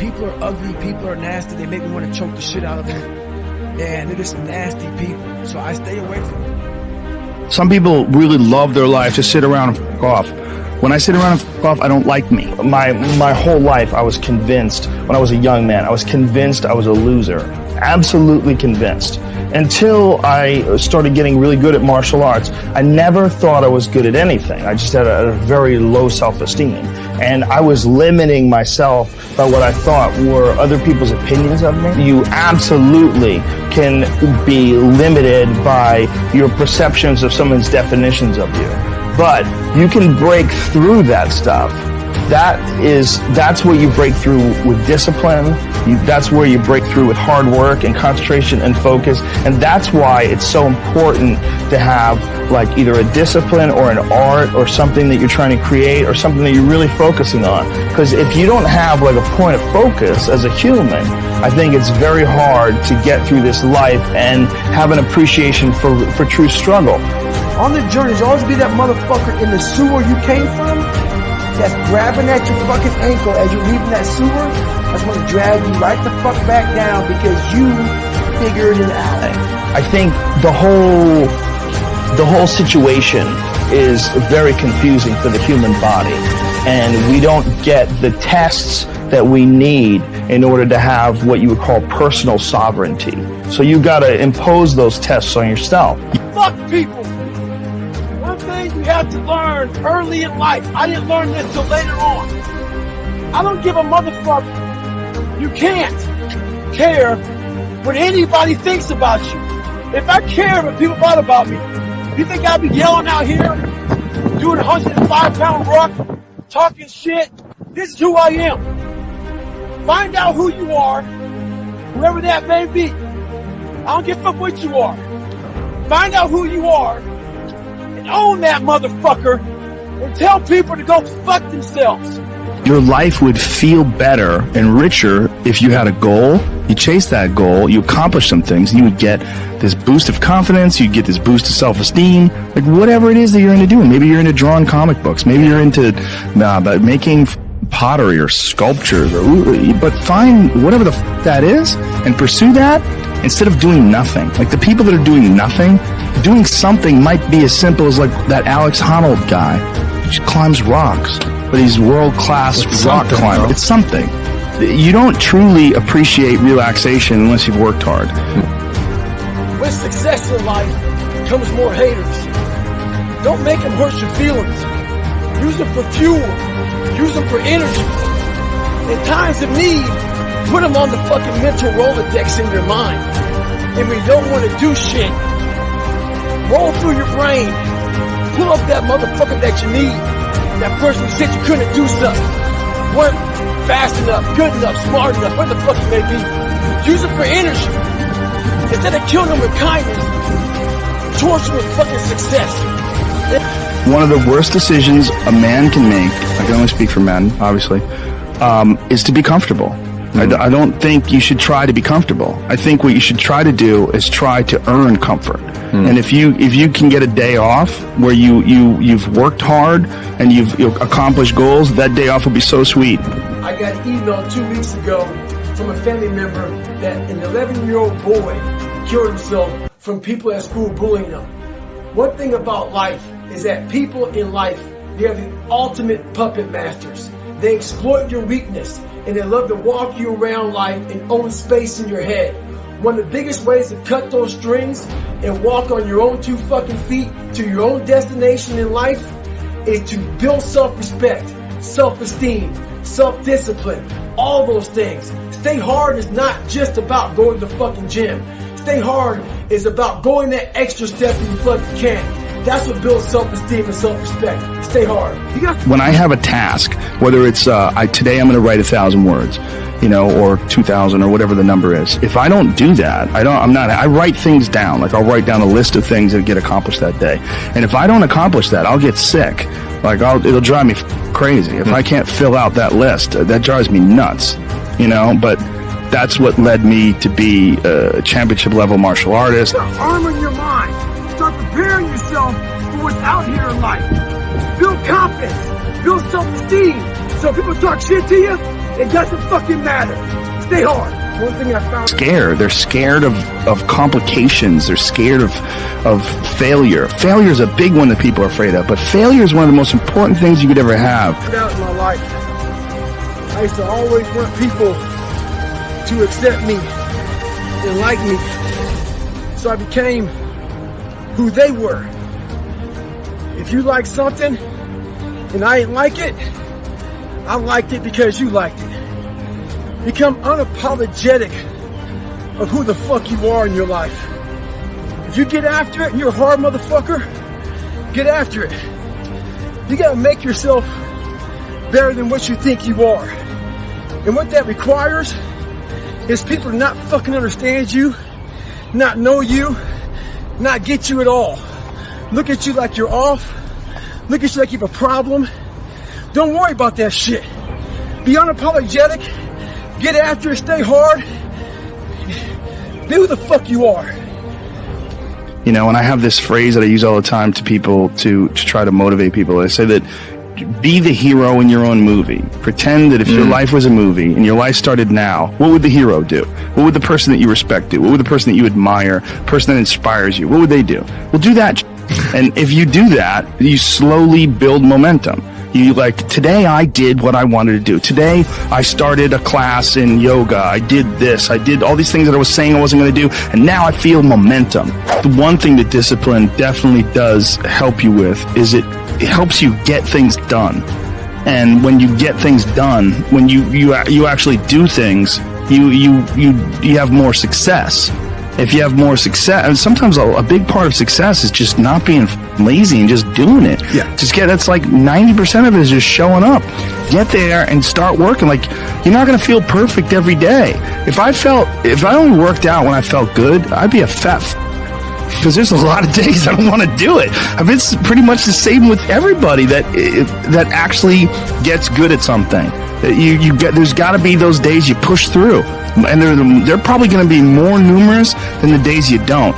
people are ugly, people are nasty, they make me want to choke the shit out of them. And they're just nasty people. So I stay away from them. Some people really love their life to sit around and fuck off. When I sit around and fuck off, I don't like me. My whole life, I was convinced, when I was a young man, I was convinced I was a loser. Absolutely convinced. Until I started getting really good at martial arts, I never thought I was good at anything. I just had a very low self-esteem. And I was limiting myself by what I thought were other people's opinions of me. You absolutely can be limited by your perceptions of someone's definitions of you. But you can break through that stuff. That's what you break through with discipline. That's where you break through with hard work and concentration and focus. And that's why it's so important to have like either a discipline or an art or something that you're trying to create or something that you're really focusing on. Because if you don't have like a point of focus as a human, I think it's very hard to get through this life and have an appreciation for true struggle. On the journey, there's always be that motherfucker in the sewer you came from that's grabbing at your fucking ankle as you're leaving that sewer. That's going to drag you right the fuck back down because you figured it out. I think the whole situation is very confusing for the human body, and we don't get the tests that we need in order to have what you would call personal sovereignty. So you got to impose those tests on yourself. Fuck people. One thing you have to learn early in life. I didn't learn this till later on. I don't give a motherfucker. You can't care what anybody thinks about you. If I care what people thought about me, you think I'd be yelling out here, doing a 105-pound rock, talking shit? This is who I am. Find out who you are, whoever that may be. I don't give a fuck what you are. Find out who you are and own that motherfucker and tell people to go fuck themselves. Your life would feel better and richer if you had a goal, you chase that goal, you accomplish some things, and you would get this boost of confidence, you'd get this boost of self-esteem, like whatever it is that you're into doing. Maybe you're into drawing comic books, maybe you're into making pottery or sculptures, but find whatever the f that is and pursue that instead of doing nothing. Like the people that are doing nothing, doing something might be as simple as like that Alex Honnold guy. He just climbs rocks, but he's world-class rock climber. It's something. You don't truly appreciate relaxation unless you've worked hard. With success in life comes more haters. Don't make them hurt your feelings. Use them for fuel. Use them for energy. In times of need, put them on the fucking mental Rolodex in your mind. And when you don't want to do shit, roll through your brain. Pull up that motherfucker that you need. That person who said you couldn't do something. Weren't fast enough, good enough, smart enough, what the fuck you may be. Use it for energy. Instead of killing them with kindness, torture with fucking success. One of the worst decisions a man can make, I can only speak for men, obviously, is to be comfortable. I don't think you should try to be comfortable. I think what you should try to do is try to earn comfort. And if you can get a day off where you've worked hard and you've accomplished goals, that day off will be so sweet. I got an email 2 weeks ago from a family member that an 11-year-old boy killed himself from people at school bullying him. One thing about life is that people in life, they are the ultimate puppet masters. They exploit your weakness and they love to walk you around life and own space in your head. One of the biggest ways to cut those strings and walk on your own 2 fucking feet to your own destination in life is to build self-respect, self-esteem, self-discipline, all those things. Stay hard is not just about going to the fucking gym. Stay hard is about going that extra step you fucking can. That's what builds self-esteem and self-respect. Stay hard. When I have a task, whether it's today I'm going to write 1,000 words, or 2,000 or whatever the number is. If I don't do that, I write things down. Like I'll write down a list of things that get accomplished that day. And if I don't accomplish that, I'll get sick. Like it'll drive me crazy. If I can't fill out that list, that drives me nuts, but that's what led me to be a championship level martial artist. Armor your mind. Start preparing yourself for what's out here in life. Build confidence. Build self-esteem. So if people talk shit to you, It doesn't fucking matter. Stay hard. One thing I found. Scared. They're scared of complications. They're scared of failure. Failure is a big one that people are afraid of, but failure is one of the most important things you could ever have. Out in my life, I used to always want people to accept me and like me. So I became who they were. If you like something and I ain't like it, I liked it because you liked it. Become unapologetic of who the fuck you are in your life. If you get after it and you're a hard motherfucker, get after it. You gotta make yourself better than what you think you are. And what that requires is people to not fucking understand you, not know you, not get you at all. Look at you like you're off. Look at you like you have a problem. Don't worry about that shit. Be unapologetic. Get after it. Stay hard. Be who the fuck you are. You know, and I have this phrase that I use all the time to people to try to motivate people. I say that be the hero in your own movie. Pretend that if your life was a movie and your life started now, what would the hero do? What would the person that you respect do? What would the person that you admire, the person that inspires you, what would they do? Well, do that. And if you do that, you slowly build momentum. You like, today I did what I wanted to do. Today I started a class in yoga. I did this. I did all these things that I was saying I wasn't going to do. And now I feel momentum. The one thing that discipline definitely does help you with is it helps you get things done. And when you get things done, when you actually do things, you have more success. If you have more success, and sometimes a big part of success is just not being lazy and just doing it. Yeah. That's like 90% of it is just showing up. Get there and start working. Like, you're not going to feel perfect every day. If I only worked out when I felt good, I'd be a fat because there's a lot of days I don't want to do it. I mean, it's pretty much the same with everybody that actually gets good at something. There's got to be those days you push through, and they're probably going to be more numerous than the days you don't.